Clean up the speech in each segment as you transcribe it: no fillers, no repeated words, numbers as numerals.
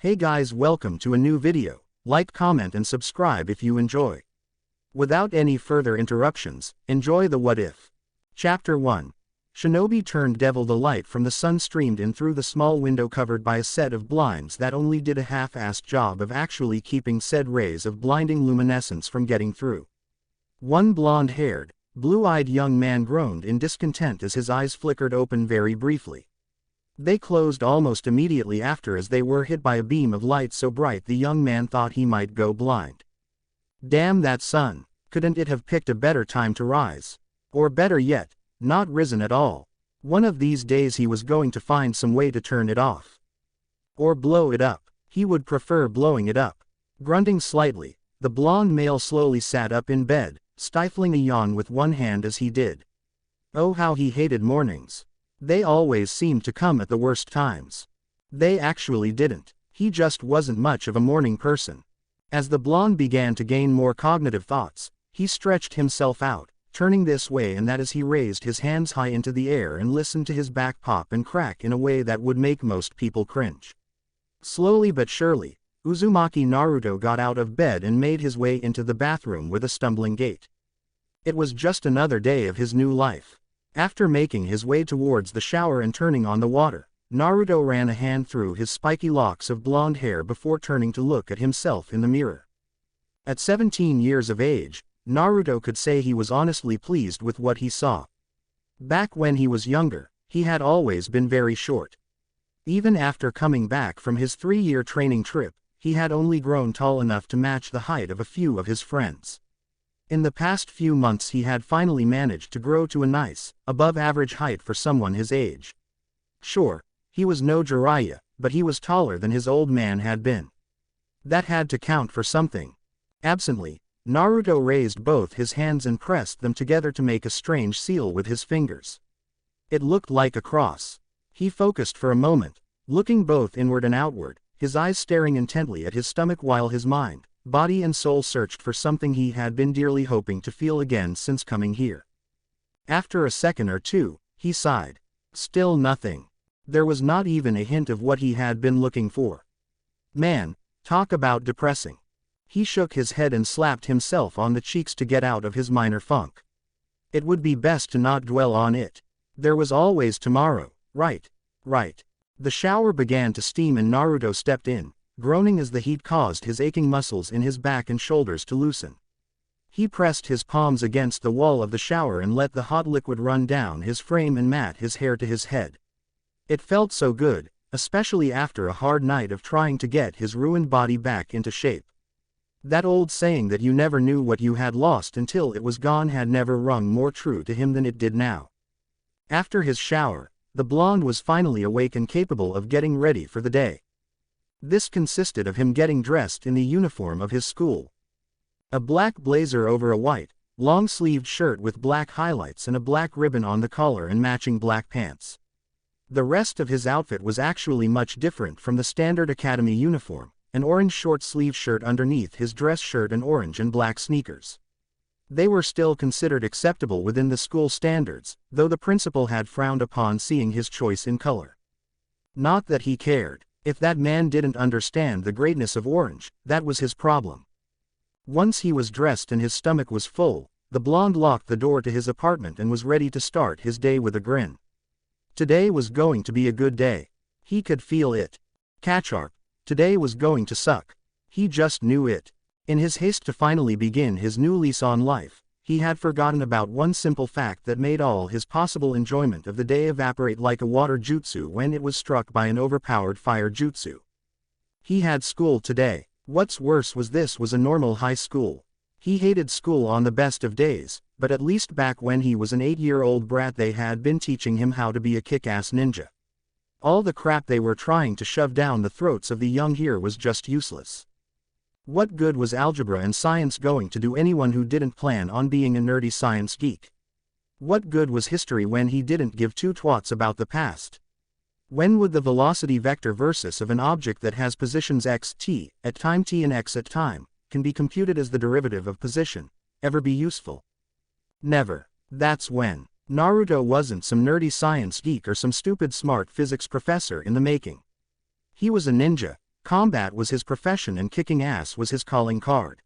Hey guys, welcome to a new video. Like, comment and subscribe if you enjoy. Without any further interruptions, enjoy the What If. Chapter 1. Shinobi turned devil. The light from the sun streamed in through the small window covered by a set of blinds that only did a half-assed job of actually keeping said rays of blinding luminescence from getting through. One blonde-haired, blue-eyed young man groaned in discontent as his eyes flickered open very briefly. They closed almost immediately after as they were hit by a beam of light so bright the young man thought he might go blind. Damn that sun, couldn't it have picked a better time to rise? Or better yet, not risen at all. One of these days he was going to find some way to turn it off. Or blow it up. He would prefer blowing it up. Grunting slightly, the blonde male slowly sat up in bed, stifling a yawn with one hand as he did. Oh, how he hated mornings. They always seemed to come at the worst times. They actually didn't. He just wasn't much of a morning person. As the blonde began to gain more cognitive thoughts, he stretched himself out, turning this way and that as he raised his hands high into the air and listened to his back pop and crack in a way that would make most people cringe. Slowly but surely, Uzumaki Naruto got out of bed and made his way into the bathroom with a stumbling gait. It was just another day of his new life. After making his way towards the shower and turning on the water, Naruto ran a hand through his spiky locks of blonde hair before turning to look at himself in the mirror. At 17 years of age, Naruto could say he was honestly pleased with what he saw. Back when he was younger, he had always been very short. Even after coming back from his 3-year training trip, he had only grown tall enough to match the height of a few of his friends. In the past few months he had finally managed to grow to a nice, above-average height for someone his age. Sure, he was no Jiraiya, but he was taller than his old man had been. That had to count for something. Absently, Naruto raised both his hands and pressed them together to make a strange seal with his fingers. It looked like a cross. He focused for a moment, looking both inward and outward, his eyes staring intently at his stomach while his mind, body and soul searched for something he had been dearly hoping to feel again since coming here. After a second or two, he sighed. Still nothing. There was not even a hint of what he had been looking for. Man, talk about depressing. He shook his head and slapped himself on the cheeks to get out of his minor funk. It would be best to not dwell on it. There was always tomorrow, right? The shower began to steam and Naruto stepped in, groaning as the heat caused his aching muscles in his back and shoulders to loosen. He pressed his palms against the wall of the shower and let the hot liquid run down his frame and mat his hair to his head. It felt so good, especially after a hard night of trying to get his ruined body back into shape. That old saying that you never knew what you had lost until it was gone had never rung more true to him than it did now. After his shower, the blonde was finally awake and capable of getting ready for the day. This consisted of him getting dressed in the uniform of his school. A black blazer over a white, long-sleeved shirt with black highlights and a black ribbon on the collar and matching black pants. The rest of his outfit was actually much different from the standard academy uniform, an orange short-sleeved shirt underneath his dress shirt and orange and black sneakers. They were still considered acceptable within the school standards, though the principal had frowned upon seeing his choice in color. Not that he cared. If that man didn't understand the greatness of orange, that was his problem. Once he was dressed and his stomach was full, the blonde locked the door to his apartment and was ready to start his day with a grin. Today was going to be a good day. He could feel it. Catcharp. Today was going to suck. He just knew it. In his haste to finally begin his new lease on life, he had forgotten about one simple fact that made all his possible enjoyment of the day evaporate like a water jutsu when it was struck by an overpowered fire jutsu. He had school today. What's worse was this was a normal high school. He hated school on the best of days, but at least back when he was an 8-year-old brat they had been teaching him how to be a kick-ass ninja. All the crap they were trying to shove down the throats of the young here was just useless. What good was algebra and science going to do anyone who didn't plan on being a nerdy science geek? What good was history when he didn't give two twats about the past? When would the velocity vector versus of an object that has positions x t at time t and x at time, can be computed as the derivative of position, ever be useful? Never. That's when. Naruto wasn't some nerdy science geek or some stupid smart physics professor in the making. He was a ninja, Combat was his profession and kicking ass was his calling card.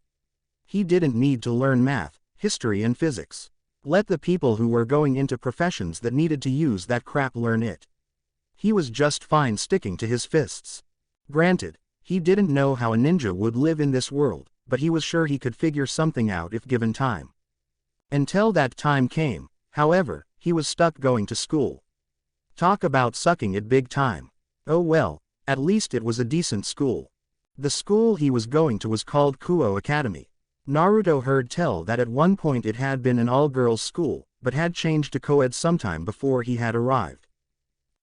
He didn't need to learn math, history and physics. Let the people who were going into professions that needed to use that crap learn it. He was just fine sticking to his fists. Granted, he didn't know how a ninja would live in this world, but he was sure he could figure something out if given time. Until that time came, however, he was stuck going to school. Talk about sucking it big time. Oh well, at least it was a decent school. The school he was going to was called Kuoh Academy. Naruto heard tell that at one point it had been an all-girls school, but had changed to co-ed sometime before he had arrived.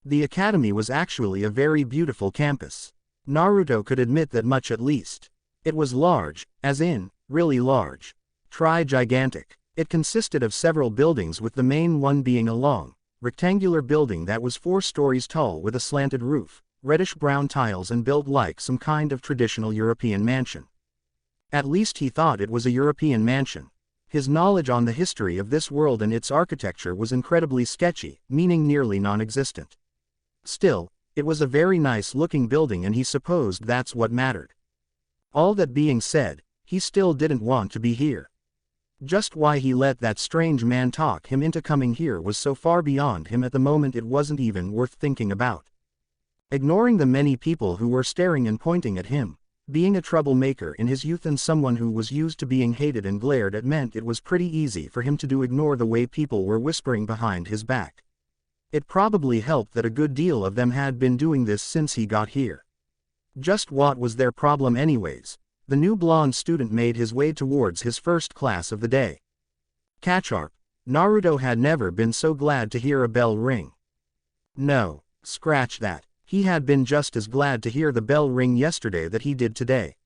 The academy was actually a very beautiful campus. Naruto could admit that much at least. It was large, as in, really large. Try gigantic. It consisted of several buildings with the main one being a long, rectangular building that was 4 stories tall with a slanted roof, reddish-brown tiles and built like some kind of traditional European mansion. At least he thought it was a European mansion. His knowledge on the history of this world and its architecture was incredibly sketchy, meaning nearly non-existent. Still, it was a very nice-looking building and he supposed that's what mattered. All that being said, he still didn't want to be here. Just why he let that strange man talk him into coming here was so far beyond him at the moment it wasn't even worth thinking about. Ignoring the many people who were staring and pointing at him, being a troublemaker in his youth and someone who was used to being hated and glared at meant it was pretty easy for him to ignore the way people were whispering behind his back. It probably helped that a good deal of them had been doing this since he got here. Just what was their problem anyways? The new blonde student made his way towards his first class of the day. Catcharp. Naruto had never been so glad to hear a bell ring. No, scratch that. He had been just as glad to hear the bell ring yesterday that he did today.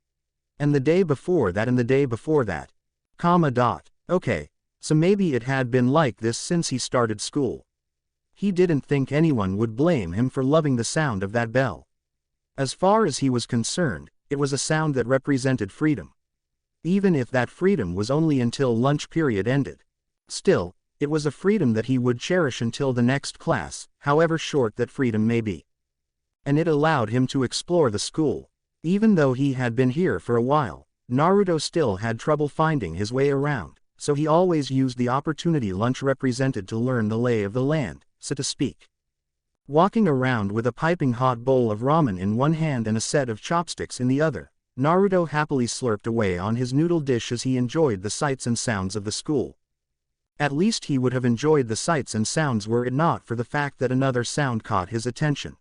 And the day before that and the day before that. Okay, so maybe it had been like this since he started school. He didn't think anyone would blame him for loving the sound of that bell. As far as he was concerned, it was a sound that represented freedom. Even if that freedom was only until lunch period ended. Still, it was a freedom that he would cherish until the next class, however short that freedom may be. And it allowed him to explore the school. Even though he had been here for a while, Naruto still had trouble finding his way around, so he always used the opportunity lunch represented to learn the lay of the land, so to speak. Walking around with a piping hot bowl of ramen in one hand and a set of chopsticks in the other, Naruto happily slurped away on his noodle dish as he enjoyed the sights and sounds of the school. At least he would have enjoyed the sights and sounds were it not for the fact that another sound caught his attention.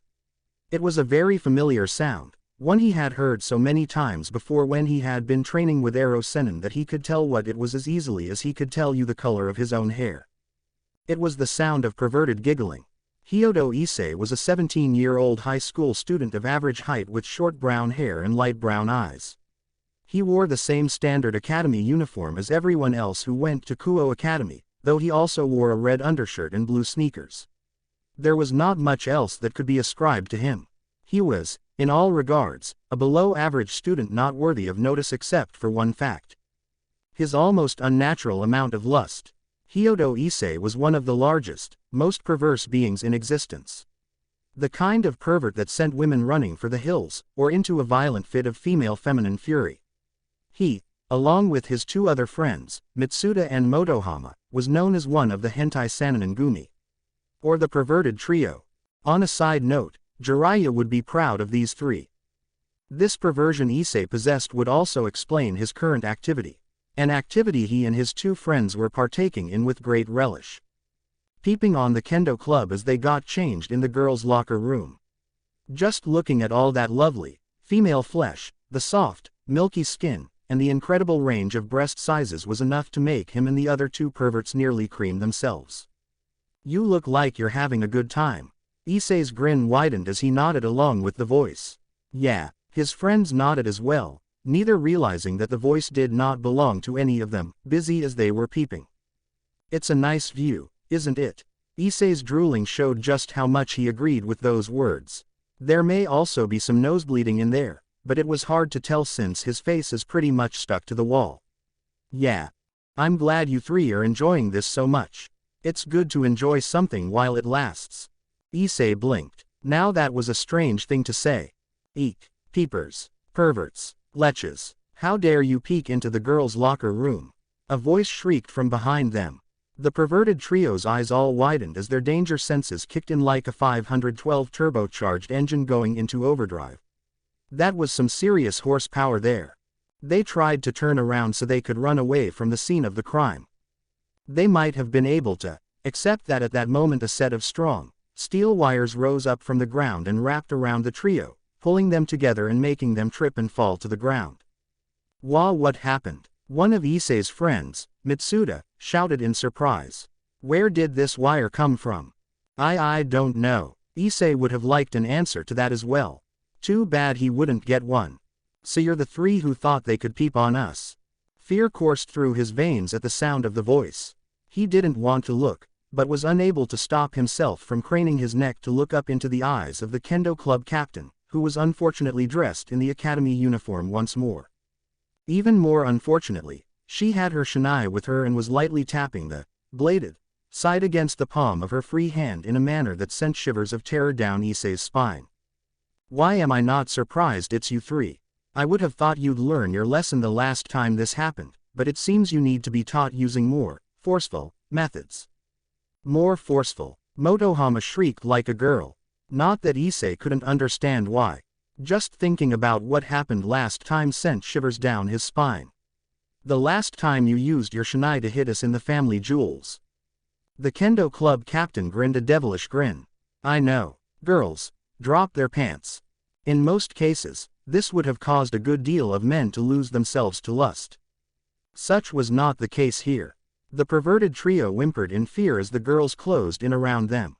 It was a very familiar sound, one he had heard so many times before when he had been training with Ero Sennin that he could tell what it was as easily as he could tell you the color of his own hair. It was the sound of perverted giggling. Issei was a 17-year-old high school student of average height with short brown hair and light brown eyes. He wore the same standard academy uniform as everyone else who went to Kuoh Academy, though he also wore a red undershirt and blue sneakers. There was not much else that could be ascribed to him. He was, in all regards, a below-average student not worthy of notice except for one fact. His almost unnatural amount of lust. Issei was one of the largest, most perverse beings in existence. The kind of pervert that sent women running for the hills, or into a violent fit of female feminine fury. He, along with his 2 other friends, Mitsuda and Motohama, was known as one of the hentai Sannin Gumi. Or the perverted trio. On a side note, Jiraiya would be proud of these 3. This perversion Issei possessed would also explain his current activity. An activity he and his 2 friends were partaking in with great relish. Peeping on the kendo club as they got changed in the girls' locker room. Just looking at all that lovely, female flesh, the soft, milky skin, and the incredible range of breast sizes was enough to make him and the other 2 perverts nearly cream themselves. You look like you're having a good time. Issei's grin widened as he nodded along with the voice. Yeah, his friends nodded as well, neither realizing that the voice did not belong to any of them, busy as they were peeping. It's a nice view, isn't it? Issei's drooling showed just how much he agreed with those words. There may also be some nosebleeding in there, but it was hard to tell since his face is pretty much stuck to the wall. Yeah. I'm glad you 3 are enjoying this so much. It's good to enjoy something while it lasts. Issei blinked. Now that was a strange thing to say. Eek. Peepers, perverts, leches, how dare you peek into the girls' locker room? A voice shrieked from behind them. The perverted trio's eyes all widened as their danger senses kicked in like a 512 turbocharged engine going into overdrive. That was some serious horsepower there. They tried to turn around so they could run away from the scene of the crime. They might have been able to, except that at that moment a set of strong, steel wires rose up from the ground and wrapped around the trio, pulling them together and making them trip and fall to the ground. What happened? One of Issei's friends, Mitsuda, shouted in surprise. Where did this wire come from? I don't know. Issei would have liked an answer to that as well. Too bad he wouldn't get one. So you're the three who thought they could peep on us. Fear coursed through his veins at the sound of the voice. He didn't want to look, but was unable to stop himself from craning his neck to look up into the eyes of the kendo club captain, who was unfortunately dressed in the academy uniform once more. Even more unfortunately, she had her shinai with her and was lightly tapping the bladed side against the palm of her free hand in a manner that sent shivers of terror down Issei's spine. Why am I not surprised it's you three? I would have thought you'd learn your lesson the last time this happened, but it seems you need to be taught using more forceful methods. More forceful. Motohama shrieked like a girl. Not that Issei couldn't understand why. Just thinking about what happened last time sent shivers down his spine. The last time you used your shinai to hit us in the family jewels. The kendo club captain grinned a devilish grin. I know. Girls drop their pants. In most cases, this would have caused a good deal of men to lose themselves to lust. Such was not the case here. The perverted trio whimpered in fear as the girls closed in around them.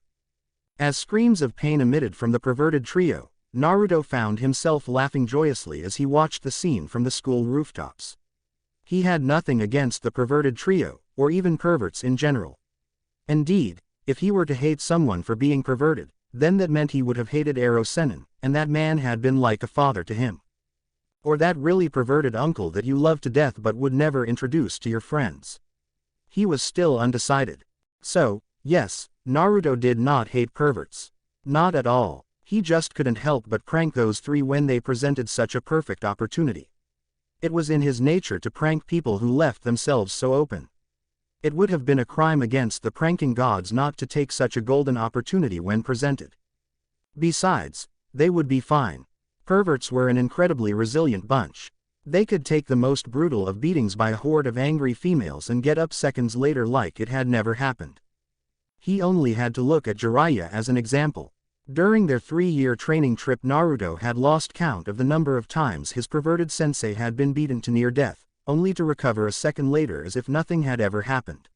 As screams of pain emitted from the perverted trio, Naruto found himself laughing joyously as he watched the scene from the school rooftops. He had nothing against the perverted trio, or even perverts in general. Indeed, if he were to hate someone for being perverted, then that meant he would have hated Ero Sennin, and that man had been like a father to him. Or that really perverted uncle that you loved to death but would never introduce to your friends. He was still undecided. So, yes, Naruto did not hate perverts. Not at all. He just couldn't help but prank those three when they presented such a perfect opportunity. It was in his nature to prank people who left themselves so open. It would have been a crime against the pranking gods not to take such a golden opportunity when presented. Besides, they would be fine. Perverts were an incredibly resilient bunch. They could take the most brutal of beatings by a horde of angry females and get up seconds later like it had never happened. He only had to look at Jiraiya as an example. During their 3-year training trip, Naruto had lost count of the number of times his perverted sensei had been beaten to near death, only to recover a second later as if nothing had ever happened.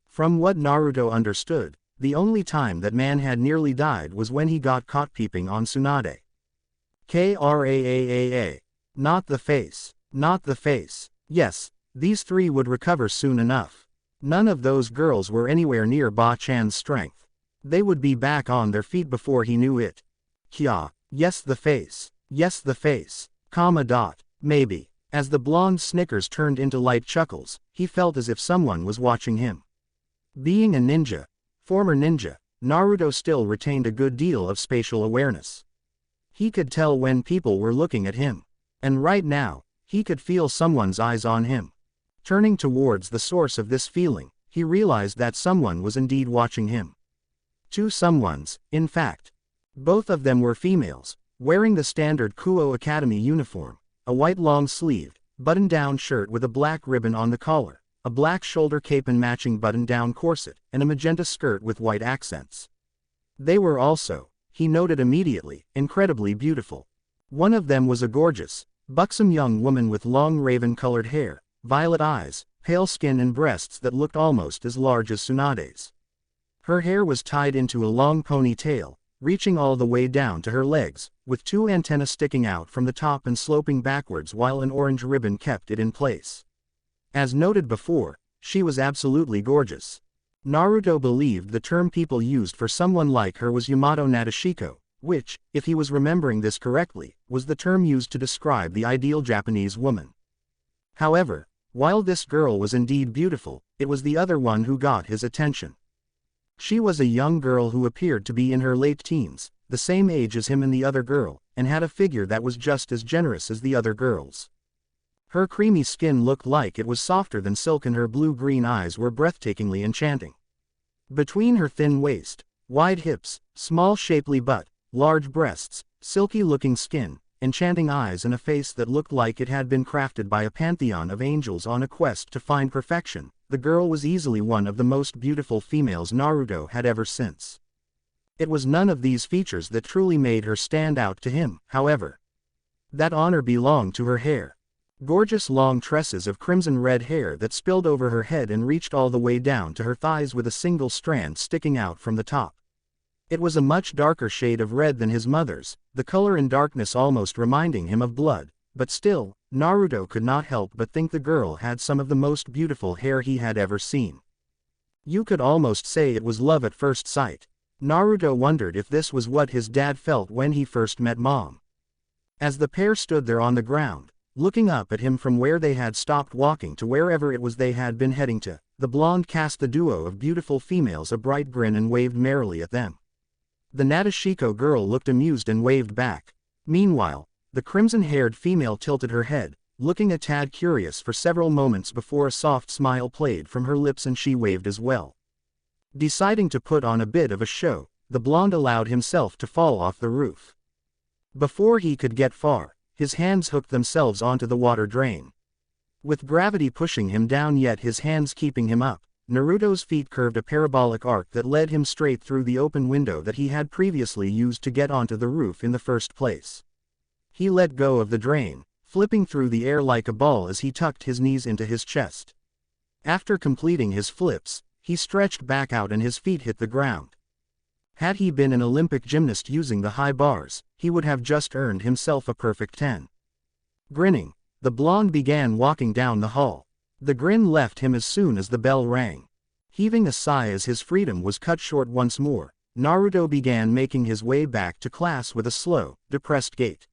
From what Naruto understood, the only time that man had nearly died was when he got caught peeping on Tsunade. Kraaa. Not the face. Not the face. Yes, these three would recover soon enough. None of those girls were anywhere near Ba-chan's strength. They would be back on their feet before he knew it. Kya. Yes the face. Yes the face. Maybe. As the blonde snickers turned into light chuckles, he felt as if someone was watching him. Being a ninja, former ninja, Naruto still retained a good deal of spatial awareness. He could tell when people were looking at him. And right now, he could feel someone's eyes on him. Turning towards the source of this feeling, he realized that someone was indeed watching him. Two someones, in fact. Both of them were females, wearing the standard Kuoh Academy uniform, a white long-sleeved, button-down shirt with a black ribbon on the collar, a black shoulder cape and matching button-down corset, and a magenta skirt with white accents. They were also, he noted immediately, incredibly beautiful. One of them was a gorgeous, buxom young woman with long raven-colored hair, violet eyes, pale skin and breasts that looked almost as large as Tsunade's. Her hair was tied into a long ponytail, reaching all the way down to her legs, with two antennae sticking out from the top and sloping backwards while an orange ribbon kept it in place. As noted before, she was absolutely gorgeous. Naruto believed the term people used for someone like her was Yamato Nadeshiko, which, if he was remembering this correctly, was the term used to describe the ideal Japanese woman. However, while this girl was indeed beautiful, it was the other one who got his attention. She was a young girl who appeared to be in her late teens, the same age as him and the other girl, and had a figure that was just as generous as the other girls. Her creamy skin looked like it was softer than silk and her blue-green eyes were breathtakingly enchanting. Between her thin waist, wide hips, small shapely butt, large breasts, silky-looking skin, enchanting eyes and a face that looked like it had been crafted by a pantheon of angels on a quest to find perfection, the girl was easily one of the most beautiful females Naruto had ever seen. It was none of these features that truly made her stand out to him, however. That honor belonged to her hair. Gorgeous long tresses of crimson-red hair that spilled over her head and reached all the way down to her thighs with a single strand sticking out from the top. It was a much darker shade of red than his mother's, the color and darkness almost reminding him of blood, but still, Naruto could not help but think the girl had some of the most beautiful hair he had ever seen. You could almost say it was love at first sight. Naruto wondered if this was what his dad felt when he first met Mom. As the pair stood there on the ground, looking up at him from where they had stopped walking to wherever it was they had been heading to, the blonde cast the duo of beautiful females a bright grin and waved merrily at them. The Nadeshiko girl looked amused and waved back. Meanwhile, the crimson-haired female tilted her head, looking a tad curious for several moments before a soft smile played from her lips and she waved as well. Deciding to put on a bit of a show, the blonde allowed himself to fall off the roof. Before he could get far, his hands hooked themselves onto the water drain. With gravity pushing him down yet his hands keeping him up, Naruto's feet curved a parabolic arc that led him straight through the open window that he had previously used to get onto the roof in the first place. He let go of the drain, flipping through the air like a ball as he tucked his knees into his chest. After completing his flips, he stretched back out and his feet hit the ground. Had he been an Olympic gymnast using the high bars, he would have just earned himself a perfect 10. Grinning, the blonde began walking down the hall. The grin left him as soon as the bell rang. Heaving a sigh as his freedom was cut short once more, Naruto began making his way back to class with a slow, depressed gait.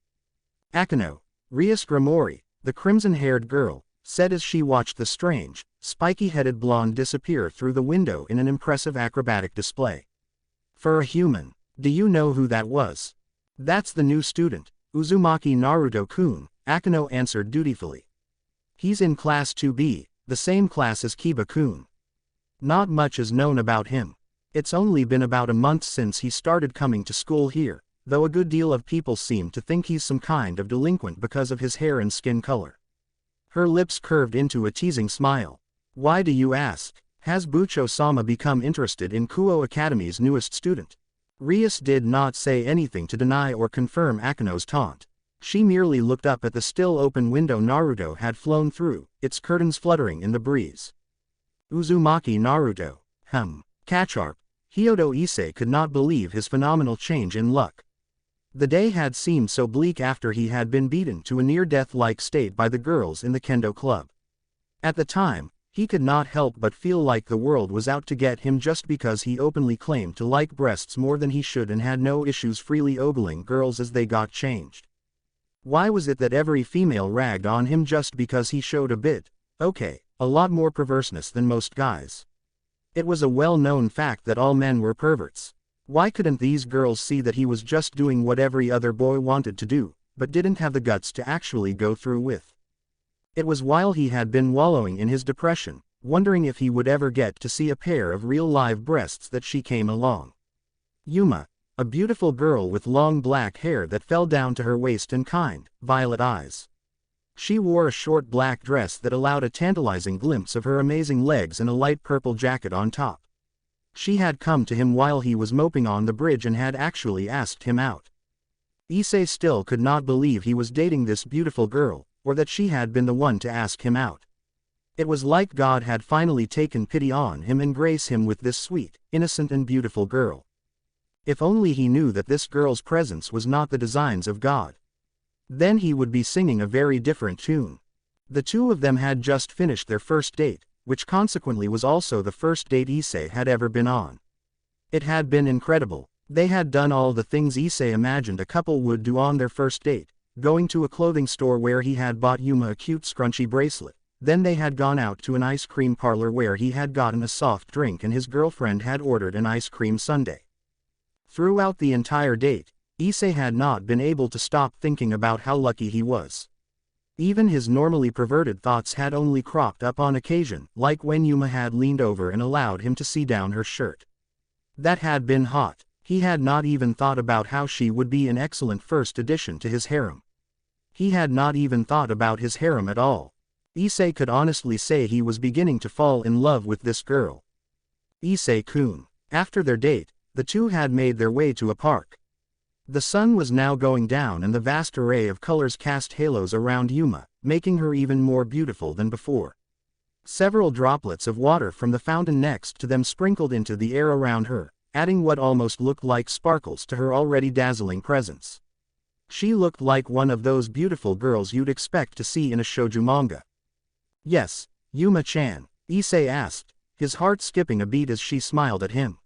Akeno, Rias Grimori, the crimson-haired girl, said as she watched the strange, spiky-headed blonde disappear through the window in an impressive acrobatic display. For a human, do you know who that was? That's the new student, Uzumaki Naruto-kun, Akeno answered dutifully. He's in Class 2B, the same class as Kiba-kun. Not much is known about him. It's only been about a month since he started coming to school here, though a good deal of people seem to think he's some kind of delinquent because of his hair and skin color. Her lips curved into a teasing smile. Why do you ask? Has Bucho-sama become interested in Kuoh Academy's newest student? Rias did not say anything to deny or confirm Akeno's taunt. She merely looked up at the still open window Naruto had flown through, its curtains fluttering in the breeze. Uzumaki Naruto. Cacharp. Hyodo Issei could not believe his phenomenal change in luck. The day had seemed so bleak after he had been beaten to a near-death-like state by the girls in the kendo club. At the time, he could not help but feel like the world was out to get him just because he openly claimed to like breasts more than he should and had no issues freely ogling girls as they got changed. Why was it that every female ragged on him just because he showed a lot more perverseness than most guys? It was a well-known fact that all men were perverts. Why couldn't these girls see that he was just doing what every other boy wanted to do, but didn't have the guts to actually go through with? It was while he had been wallowing in his depression, wondering if he would ever get to see a pair of real live breasts that she came along. Yuma, a beautiful girl with long black hair that fell down to her waist and kind, violet eyes. She wore a short black dress that allowed a tantalizing glimpse of her amazing legs and a light purple jacket on top. She had come to him while he was moping on the bridge and had actually asked him out. Issei still could not believe he was dating this beautiful girl, or that she had been the one to ask him out. It was like God had finally taken pity on him and graced him with this sweet, innocent and beautiful girl. If only he knew that this girl's presence was not the designs of God. Then he would be singing a very different tune. The two of them had just finished their first date, which consequently was also the first date Issei had ever been on. It had been incredible. They had done all the things Issei imagined a couple would do on their first date, going to a clothing store where he had bought Yuma a cute scrunchy bracelet. Then they had gone out to an ice cream parlor where he had gotten a soft drink and his girlfriend had ordered an ice cream sundae. Throughout the entire date, Issei had not been able to stop thinking about how lucky he was. Even his normally perverted thoughts had only cropped up on occasion, like when Yuma had leaned over and allowed him to see down her shirt. That had been hot. He had not even thought about how she would be an excellent first addition to his harem. He had not even thought about his harem at all. Issei could honestly say he was beginning to fall in love with this girl. Issei-kun. After their date, the two had made their way to a park. The sun was now going down and the vast array of colors cast halos around Yuma, making her even more beautiful than before. Several droplets of water from the fountain next to them sprinkled into the air around her, adding what almost looked like sparkles to her already dazzling presence. She looked like one of those beautiful girls you'd expect to see in a shoujo manga. Yes, Yuma-chan, Issei asked, his heart skipping a beat as she smiled at him.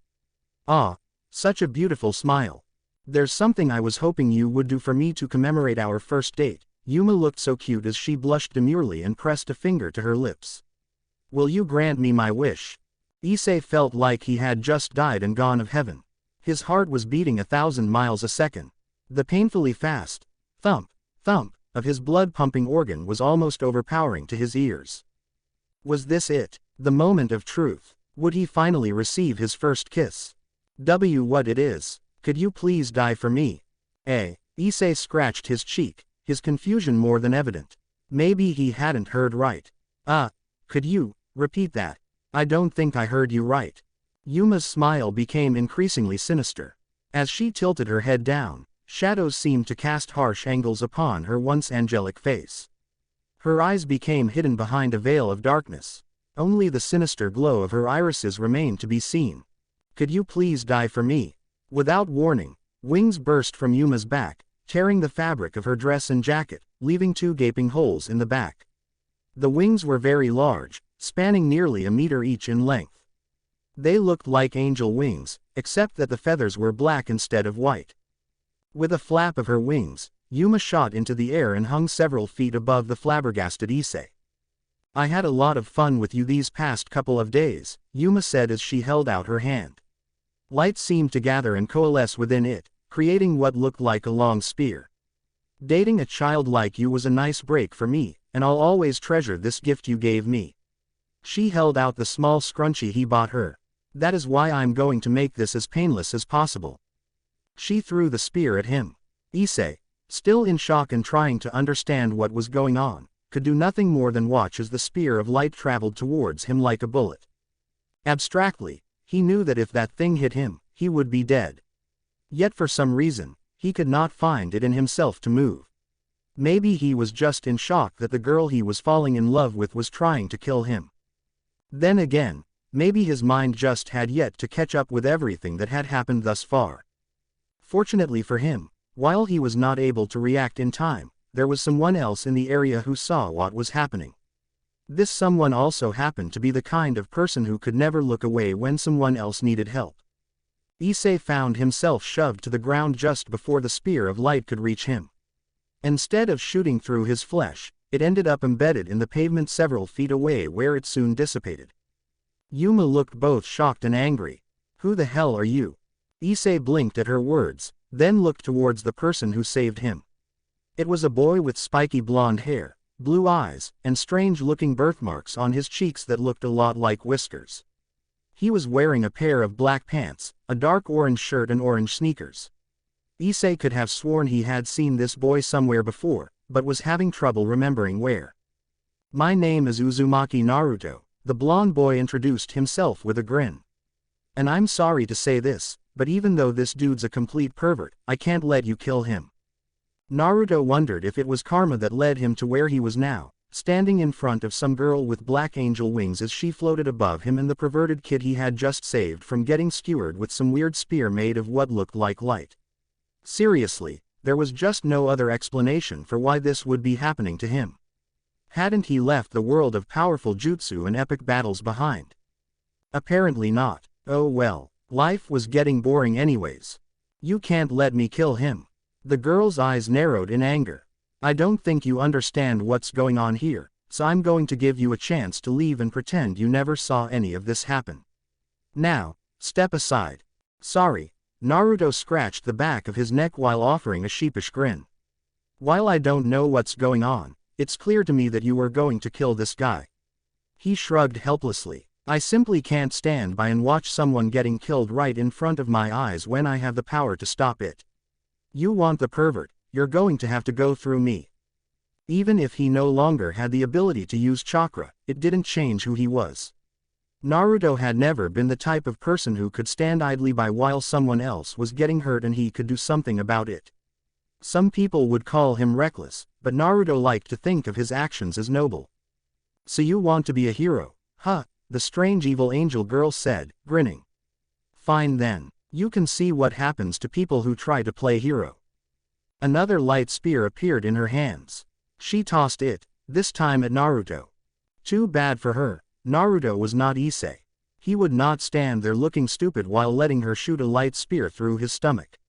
Ah, such a beautiful smile. There's something I was hoping you would do for me to commemorate our first date. Yuma looked so cute as she blushed demurely and pressed a finger to her lips. Will you grant me my wish? Issei felt like he had just died and gone of heaven. His heart was beating 1,000 miles a second. The painfully fast thump, thump of his blood-pumping organ was almost overpowering to his ears. Was this it? The moment of truth? Would he finally receive his first kiss? What it is? Could you please die for me? Issei scratched his cheek, his confusion more than evident. Maybe he hadn't heard right. Could you repeat that? I don't think I heard you right. Yuma's smile became increasingly sinister. As she tilted her head down, shadows seemed to cast harsh angles upon her once angelic face. Her eyes became hidden behind a veil of darkness. Only the sinister glow of her irises remained to be seen. Could you please die for me? Without warning, wings burst from Yuma's back, tearing the fabric of her dress and jacket, leaving 2 gaping holes in the back. The wings were very large, spanning nearly a meter each in length. They looked like angel wings, except that the feathers were black instead of white. With a flap of her wings, Yuma shot into the air and hung several feet above the flabbergasted Issei. I had a lot of fun with you these past couple of days, Yuma said as she held out her hand. Light seemed to gather and coalesce within it, creating what looked like a long spear. Dating a child like you was a nice break for me, and I'll always treasure this gift you gave me. She held out the small scrunchie he bought her. That is why I'm going to make this as painless as possible. She threw the spear at him. Issei, still in shock and trying to understand what was going on, could do nothing more than watch as the spear of light traveled towards him like a bullet. Abstractly, he knew that if that thing hit him, he would be dead. Yet for some reason, he could not find it in himself to move. Maybe he was just in shock that the girl he was falling in love with was trying to kill him. Then again, maybe his mind just had yet to catch up with everything that had happened thus far. Fortunately for him, while he was not able to react in time, there was someone else in the area who saw what was happening. This someone also happened to be the kind of person who could never look away when someone else needed help. Issei found himself shoved to the ground just before the spear of light could reach him. Instead of shooting through his flesh, it ended up embedded in the pavement several feet away where it soon dissipated. Yuma looked both shocked and angry. Who the hell are you? Issei blinked at her words, then looked towards the person who saved him. It was a boy with spiky blonde hair, blue eyes, and strange-looking birthmarks on his cheeks that looked a lot like whiskers. He was wearing a pair of black pants, a dark orange shirt and orange sneakers. Issei could have sworn he had seen this boy somewhere before, but was having trouble remembering where. My name is Uzumaki Naruto, the blonde boy introduced himself with a grin. And I'm sorry to say this, but even though this dude's a complete pervert, I can't let you kill him. Naruto wondered if it was karma that led him to where he was now, standing in front of some girl with black angel wings as she floated above him and the perverted kid he had just saved from getting skewered with some weird spear made of what looked like light. Seriously, there was just no other explanation for why this would be happening to him. Hadn't he left the world of powerful jutsu and epic battles behind? Apparently not. Oh well, life was getting boring anyways. You can't let me kill him. The girl's eyes narrowed in anger. I don't think you understand what's going on here, so I'm going to give you a chance to leave and pretend you never saw any of this happen. Now, step aside. Sorry, Naruto scratched the back of his neck while offering a sheepish grin. While I don't know what's going on, it's clear to me that you are going to kill this guy. He shrugged helplessly. I simply can't stand by and watch someone getting killed right in front of my eyes when I have the power to stop it. You want the pervert, you're going to have to go through me. Even if he no longer had the ability to use chakra, it didn't change who he was. Naruto had never been the type of person who could stand idly by while someone else was getting hurt and he could do something about it. Some people would call him reckless, but Naruto liked to think of his actions as noble. So you want to be a hero, huh? The strange evil angel girl said, grinning. Fine then, you can see what happens to people who try to play hero. Another light spear appeared in her hands. She tossed it, this time at Naruto. Too bad for her, Naruto was not Issei. He would not stand there looking stupid while letting her shoot a light spear through his stomach.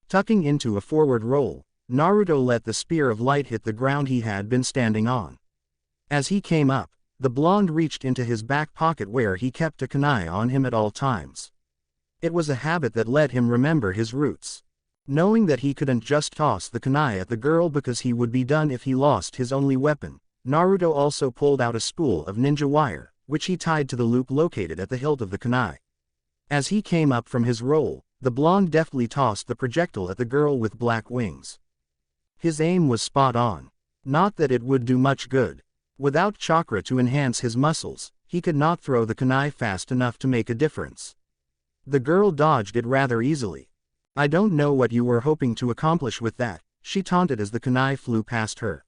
Tucking into a forward roll, Naruto let the spear of light hit the ground he had been standing on. As he came up, the blonde reached into his back pocket where he kept a kunai on him at all times. It was a habit that let him remember his roots. Knowing that he couldn't just toss the kunai at the girl because he would be done if he lost his only weapon, Naruto also pulled out a spool of ninja wire, which he tied to the loop located at the hilt of the kunai. As he came up from his roll, the blonde deftly tossed the projectile at the girl with black wings. His aim was spot on. Not that it would do much good. Without chakra to enhance his muscles, he could not throw the kunai fast enough to make a difference. The girl dodged it rather easily. I don't know what you were hoping to accomplish with that, she taunted as the kunai flew past her.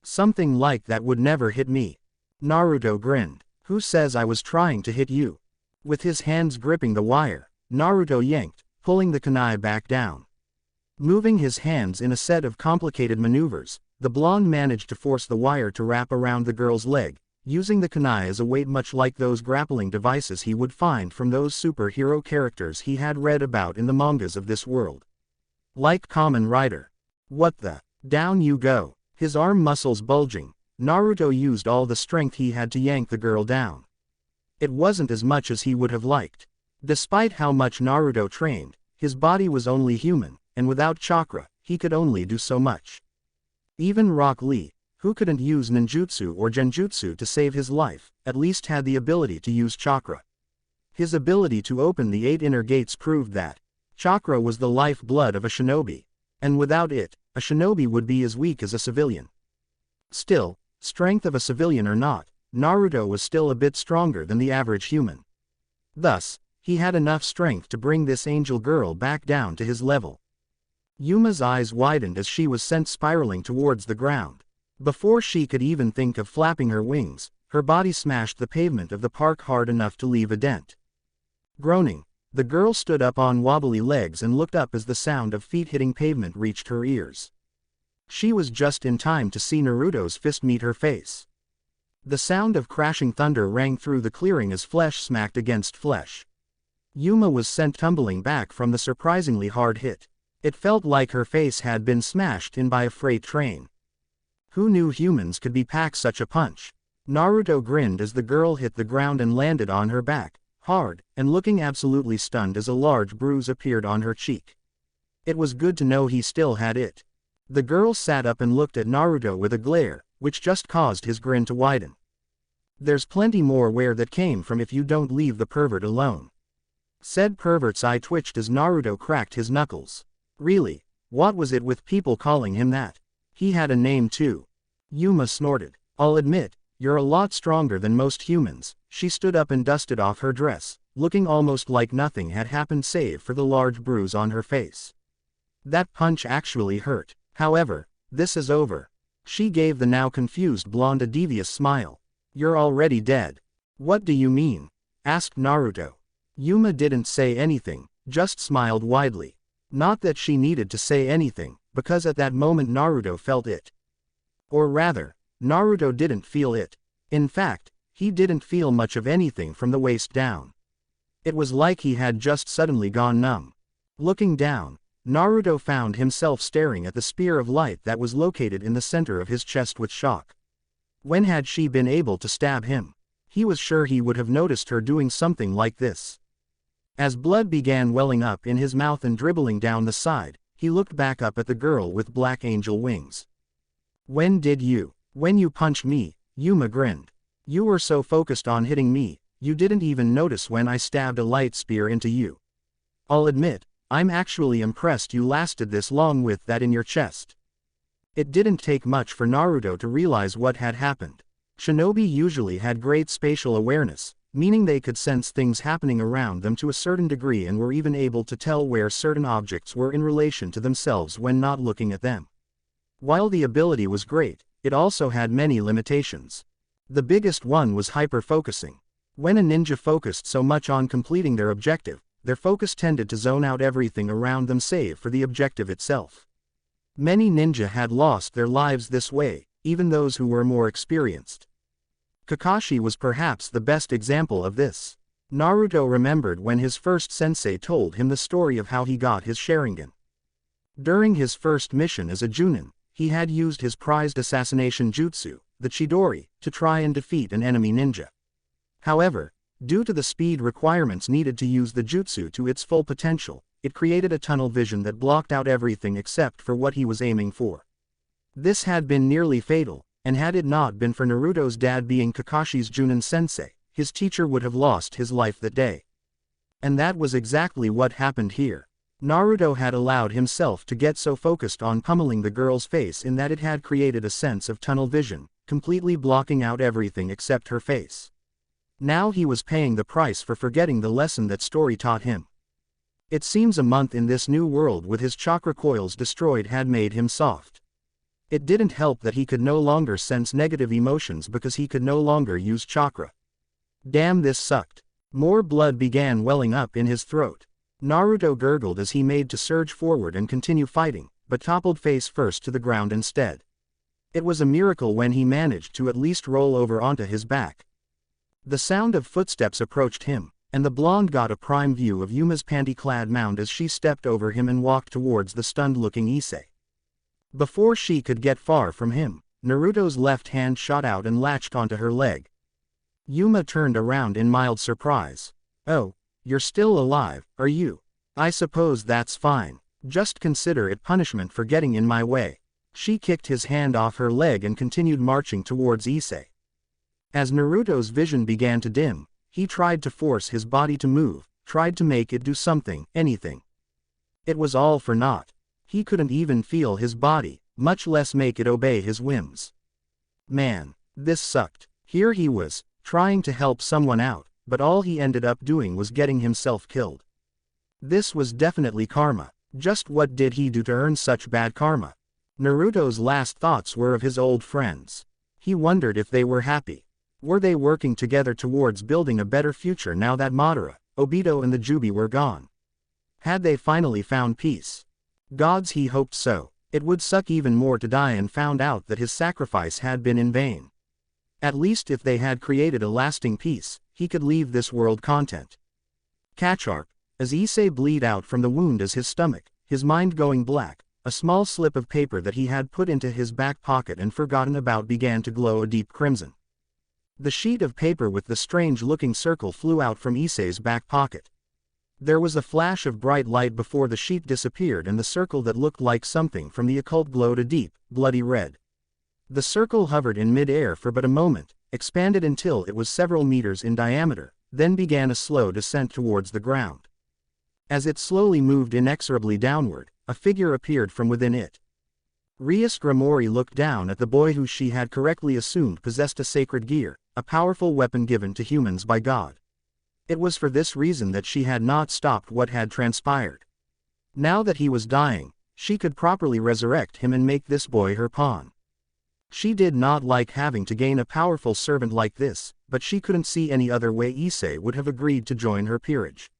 Something like that would never hit me. Naruto grinned. Who says I was trying to hit you? With his hands gripping the wire, Naruto yanked, pulling the kunai back down. Moving his hands in a set of complicated maneuvers, the blonde managed to force the wire to wrap around the girl's leg, using the kunai as a weight much like those grappling devices he would find from those superhero characters he had read about in the mangas of this world. Like Kamen Rider. What the? Down you go. His arm muscles bulging, Naruto used all the strength he had to yank the girl down. It wasn't as much as he would have liked. Despite how much Naruto trained, his body was only human, and without chakra, he could only do so much. Even Rock Lee, who couldn't use ninjutsu or genjutsu to save his life, at least had the ability to use chakra. His ability to open the 8 inner gates proved that chakra was the lifeblood of a shinobi, and without it, a shinobi would be as weak as a civilian. Still, strength of a civilian or not, Naruto was still a bit stronger than the average human. Thus, he had enough strength to bring this angel girl back down to his level. Yuma's eyes widened as she was sent spiraling towards the ground. Before she could even think of flapping her wings, her body smashed the pavement of the park hard enough to leave a dent. Groaning, the girl stood up on wobbly legs and looked up as the sound of feet hitting pavement reached her ears. She was just in time to see Naruto's fist meet her face. The sound of crashing thunder rang through the clearing as flesh smacked against flesh. Yuma was sent tumbling back from the surprisingly hard hit. It felt like her face had been smashed in by a freight train. Who knew humans could be packed such a punch? Naruto grinned as the girl hit the ground and landed on her back, hard, and looking absolutely stunned as a large bruise appeared on her cheek. It was good to know he still had it. The girl sat up and looked at Naruto with a glare, which just caused his grin to widen. There's plenty more where that came from if you don't leave the pervert alone. Said pervert's eye twitched as Naruto cracked his knuckles. Really, what was it with people calling him that? He had a name too. Yuma snorted. I'll admit, you're a lot stronger than most humans. She stood up and dusted off her dress, looking almost like nothing had happened save for the large bruise on her face. That punch actually hurt. However, this is over. She gave the now confused blonde a devious smile. You're already dead. What do you mean? Asked Naruto. Yuma didn't say anything, just smiled widely. Not that she needed to say anything, because at that moment Naruto felt it. Or rather, Naruto didn't feel it. In fact, he didn't feel much of anything from the waist down. It was like he had just suddenly gone numb. Looking down, Naruto found himself staring at the spear of light that was located in the center of his chest with shock. When had she been able to stab him? He was sure he would have noticed her doing something like this. As blood began welling up in his mouth and dribbling down the side, he looked back up at the girl with black angel wings. When you punched me, Yuma grinned. You were so focused on hitting me, you didn't even notice when I stabbed a light spear into you. I'll admit, I'm actually impressed you lasted this long with that in your chest. It didn't take much for Naruto to realize what had happened. Shinobi usually had great spatial awareness, meaning they could sense things happening around them to a certain degree and were even able to tell where certain objects were in relation to themselves when not looking at them. While the ability was great, it also had many limitations. The biggest one was hyper-focusing. When a ninja focused so much on completing their objective, their focus tended to zone out everything around them save for the objective itself. Many ninja had lost their lives this way, even those who were more experienced. Kakashi was perhaps the best example of this. Naruto remembered when his first sensei told him the story of how he got his Sharingan. During his first mission as a Chunin, he had used his prized assassination jutsu, the Chidori, to try and defeat an enemy ninja. However, due to the speed requirements needed to use the jutsu to its full potential, it created a tunnel vision that blocked out everything except for what he was aiming for. This had been nearly fatal, and had it not been for Naruto's dad being Kakashi's Chunin sensei, his teacher would have lost his life that day. And that was exactly what happened here. Naruto had allowed himself to get so focused on pummeling the girl's face in that it had created a sense of tunnel vision, completely blocking out everything except her face. Now he was paying the price for forgetting the lesson that story taught him. It seems a month in this new world with his chakra coils destroyed had made him soft. It didn't help that he could no longer sense negative emotions because he could no longer use chakra. Damn, this sucked. More blood began welling up in his throat. Naruto gurgled as he made to surge forward and continue fighting, but toppled face first to the ground instead. It was a miracle when he managed to at least roll over onto his back. The sound of footsteps approached him, and the blonde got a prime view of Yuma's panty-clad mound as she stepped over him and walked towards the stunned-looking Issei. Before she could get far from him, Naruto's left hand shot out and latched onto her leg. Yuma turned around in mild surprise. Oh, you're still alive, are you? I suppose that's fine. Just consider it punishment for getting in my way. She kicked his hand off her leg and continued marching towards Issei. As Naruto's vision began to dim, he tried to force his body to move, tried to make it do something, anything. It was all for naught. He couldn't even feel his body, much less make it obey his whims. Man, this sucked. Here he was, trying to help someone out, but all he ended up doing was getting himself killed. This was definitely karma. Just what did he do to earn such bad karma? Naruto's last thoughts were of his old friends. He wondered if they were happy. Were they working together towards building a better future now that Madara, Obito and the Jubi were gone? Had they finally found peace? Gods, he hoped so. It would suck even more to die and found out that his sacrifice had been in vain. At least if they had created a lasting peace, he could leave this world content. Catcharp. As Issei bleed out from the wound as his stomach, his mind going black, a small slip of paper that he had put into his back pocket and forgotten about began to glow a deep crimson. The sheet of paper with the strange-looking circle flew out from Issei's back pocket. There was a flash of bright light before the sheet disappeared and the circle that looked like something from the occult glowed a deep, bloody red. The circle hovered in mid-air for but a moment, expanded until it was several meters in diameter, then began a slow descent towards the ground. As it slowly moved inexorably downward, a figure appeared from within it. Rias Grimori looked down at the boy who she had correctly assumed possessed a sacred gear, a powerful weapon given to humans by God. It was for this reason that she had not stopped what had transpired. Now that he was dying, she could properly resurrect him and make this boy her pawn. She did not like having to gain a powerful servant like this, but she couldn't see any other way Issei would have agreed to join her peerage.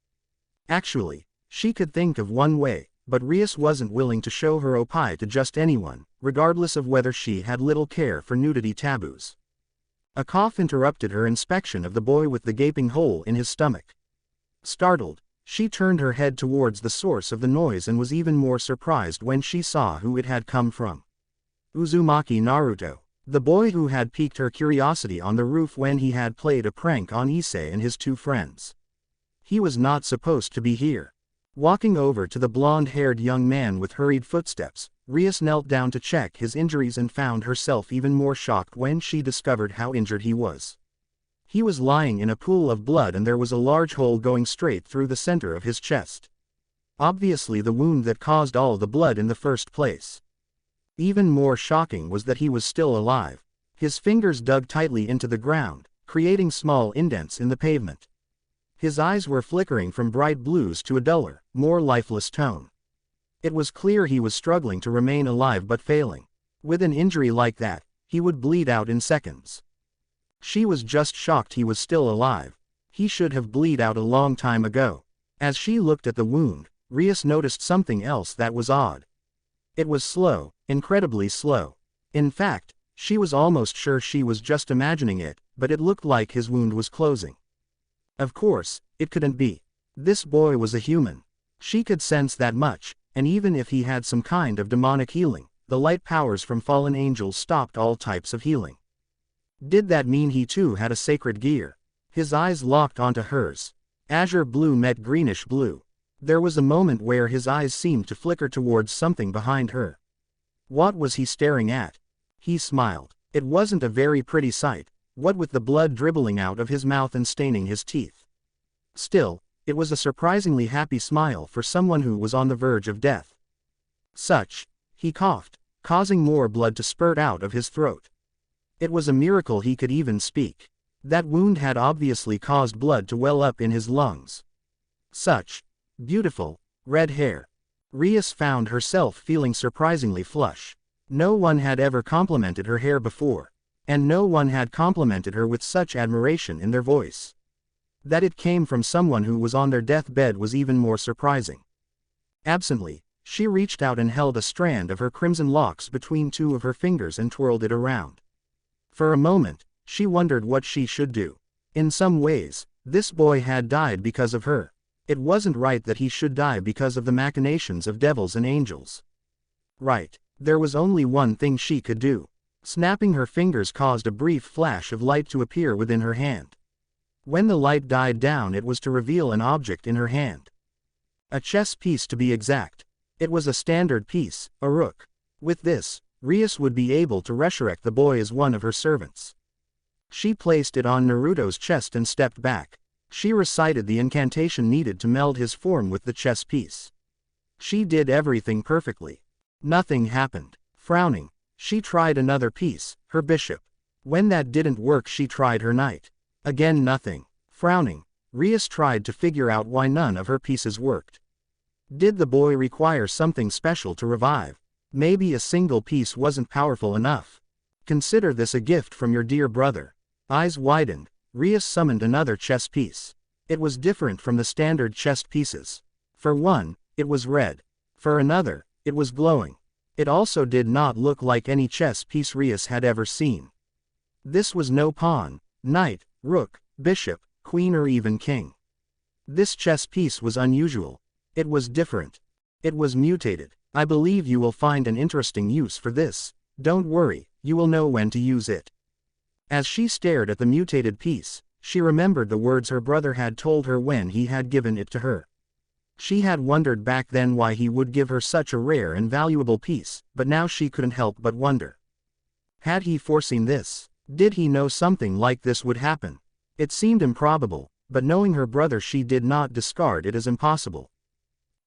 Actually, she could think of one way, but Rias wasn't willing to show her opai to just anyone, regardless of whether she had little care for nudity taboos. A cough interrupted her inspection of the boy with the gaping hole in his stomach. Startled, she turned her head towards the source of the noise and was even more surprised when she saw who it had come from. Uzumaki Naruto, the boy who had piqued her curiosity on the roof when he had played a prank on Issei and his two friends. He was not supposed to be here. Walking over to the blonde-haired young man with hurried footsteps, Rias knelt down to check his injuries and found herself even more shocked when she discovered how injured he was. He was lying in a pool of blood and there was a large hole going straight through the center of his chest. Obviously the wound that caused all the blood in the first place. Even more shocking was that he was still alive. His fingers dug tightly into the ground, creating small indents in the pavement. His eyes were flickering from bright blues to a duller, more lifeless tone. It was clear he was struggling to remain alive but failing. With an injury like that, he would bleed out in seconds. She was just shocked he was still alive. He should have bled out a long time ago. As she looked at the wound, Rias noticed something else that was odd. It was slow, incredibly slow. In fact, she was almost sure she was just imagining it, but it looked like his wound was closing. Of course, it couldn't be. This boy was a human. She could sense that much, and even if he had some kind of demonic healing, the light powers from fallen angels stopped all types of healing. Did that mean he too had a sacred gear? His eyes locked onto hers. Azure blue met greenish blue. There was a moment where his eyes seemed to flicker towards something behind her. What was he staring at? He smiled. It wasn't a very pretty sight, what with the blood dribbling out of his mouth and staining his teeth. Still, it was a surprisingly happy smile for someone who was on the verge of death. He coughed, causing more blood to spurt out of his throat. It was a miracle he could even speak. That wound had obviously caused blood to well up in his lungs. Such beautiful, red hair. Rias found herself feeling surprisingly flush. No one had ever complimented her hair before. And no one had complimented her with such admiration in their voice. That it came from someone who was on their deathbed was even more surprising. Absently, she reached out and held a strand of her crimson locks between two of her fingers and twirled it around. For a moment, she wondered what she should do. In some ways, this boy had died because of her. It wasn't right that he should die because of the machinations of devils and angels. Right, there was only one thing she could do. Snapping her fingers caused a brief flash of light to appear within her hand. When the light died down, it was to reveal an object in her hand. A chess piece to be exact. It was a standard piece, a rook. With this, Rias would be able to resurrect the boy as one of her servants. She placed it on Naruto's chest and stepped back. She recited the incantation needed to meld his form with the chess piece. She did everything perfectly. Nothing happened. Frowning, she tried another piece, her bishop. When that didn't work, she tried her knight. Again nothing. Frowning, Rias tried to figure out why none of her pieces worked. Did the boy require something special to revive? Maybe a single piece wasn't powerful enough. Consider this a gift from your dear brother. Eyes widened, Rias summoned another chess piece. It was different from the standard chess pieces. For one, it was red. For another, it was glowing. It also did not look like any chess piece Rias had ever seen. This was no pawn, knight, rook, bishop, queen or even king. This chess piece was unusual. It was different. It was mutated. I believe you will find an interesting use for this. Don't worry, you will know when to use it. As she stared at the mutated piece, she remembered the words her brother had told her when he had given it to her. She had wondered back then why he would give her such a rare and valuable piece, but now she couldn't help but wonder. Had he foreseen this? Did he know something like this would happen? It seemed improbable, but knowing her brother, she did not discard it as impossible.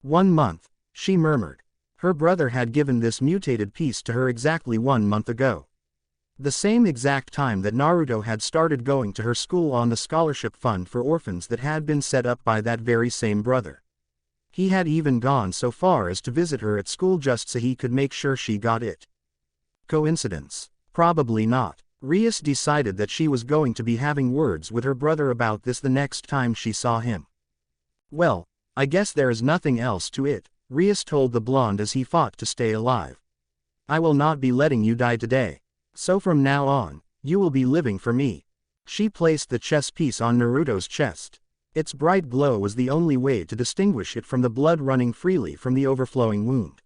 1 month, she murmured. Her brother had given this mutated piece to her exactly 1 month ago. The same exact time that Naruto had started going to her school on the scholarship fund for orphans that had been set up by that very same brother. He had even gone so far as to visit her at school just so he could make sure she got it. Coincidence? Probably not. Rias decided that she was going to be having words with her brother about this the next time she saw him. Well, I guess there is nothing else to it, Rias told the blonde as he fought to stay alive. I will not be letting you die today. So from now on, you will be living for me. She placed the chess piece on Naruto's chest. Its bright glow was the only way to distinguish it from the blood running freely from the overflowing wound.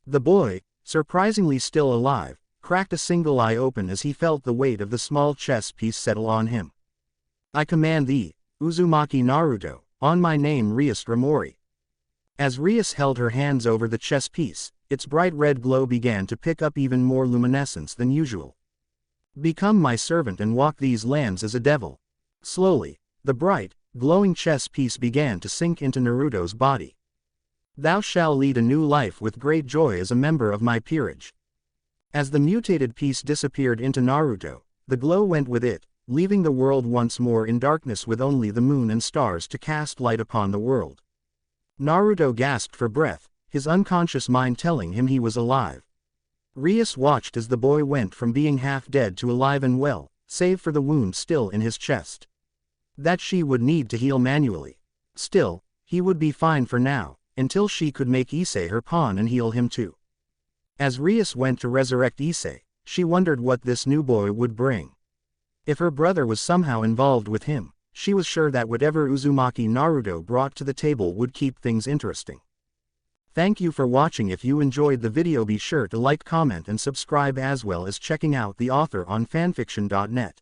The boy, surprisingly still alive, cracked a single eye open as he felt the weight of the small chess piece settle on him. I command thee, Uzumaki Naruto, on my name Rias Ramori. As Rias held her hands over the chess piece, its bright red glow began to pick up even more luminescence than usual. Become my servant and walk these lands as a devil. Slowly, the bright, glowing chess piece began to sink into Naruto's body. Thou shalt lead a new life with great joy as a member of my peerage. As the mutated piece disappeared into Naruto, the glow went with it, leaving the world once more in darkness with only the moon and stars to cast light upon the world. Naruto gasped for breath, his unconscious mind telling him he was alive. Rias watched as the boy went from being half dead to alive and well, save for the wound still in his chest. That she would need to heal manually. Still, he would be fine for now, until she could make Issei her pawn and heal him too. As Rias went to resurrect Issei, she wondered what this new boy would bring. If her brother was somehow involved with him, she was sure that whatever Uzumaki Naruto brought to the table would keep things interesting. Thank you for watching. If you enjoyed the video, be sure to like, comment and subscribe, as well as checking out the author on fanfiction.net.